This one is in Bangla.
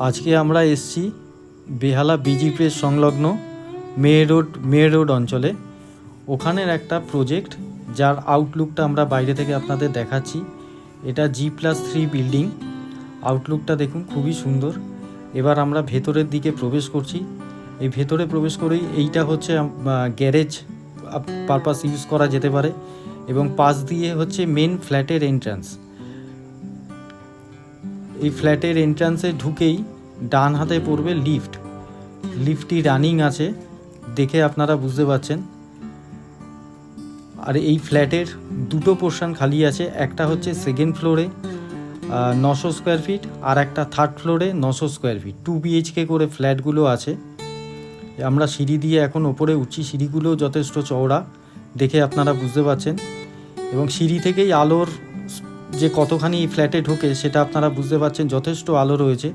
আজকে আমরা এসছি বেহালা বিজি প্রেস সংলগ্ন মেয়ে রোড অঞ্চলে। ওখানের একটা প্রজেক্ট যার আউটলুকটা আমরা বাইরে থেকে আপনাদের দেখাচ্ছি। এটা G+3 বিল্ডিং। আউটলুকটা দেখুন, খুবই সুন্দর। এবার আমরা ভেতরের দিকে প্রবেশ করছি। এই ভেতরে প্রবেশ করেই এইটা হচ্ছে গ্যারেজ পারপাস ইউজ করা যেতে পারে, এবং পাশ দিয়ে হচ্ছে মেন ফ্ল্যাটের এন্ট্রান্স। এই ফ্ল্যাটের এন্ট্রান্সে ঢুকেই ডান হাতে পড়বে লিফট। লিফটটি রানিং আছে, দেখে আপনারা বুঝতে পারছেন। আর এই ফ্ল্যাটের দুটো পোর্শন খালি আছে, একটা হচ্ছে সেকেন্ড ফ্লোরে 900 স্কোয়ার ফিট, আর একটা থার্ড ফ্লোরে 900 স্কোয়ার ফিট। 2 BHK করে ফ্ল্যাটগুলো আছে। আমরা সিঁড়ি দিয়ে এখন ওপরে উঠছি। সিঁড়িগুলোও যথেষ্ট চওড়া, দেখে আপনারা বুঝতে পারছেন। এবং সিঁড়ি থেকেই আলোর যে কতখানি ফ্ল্যাটে ঢোকে সেটা আপনারা বুঝতে পারছেন, যথেষ্ট আলো রয়েছে।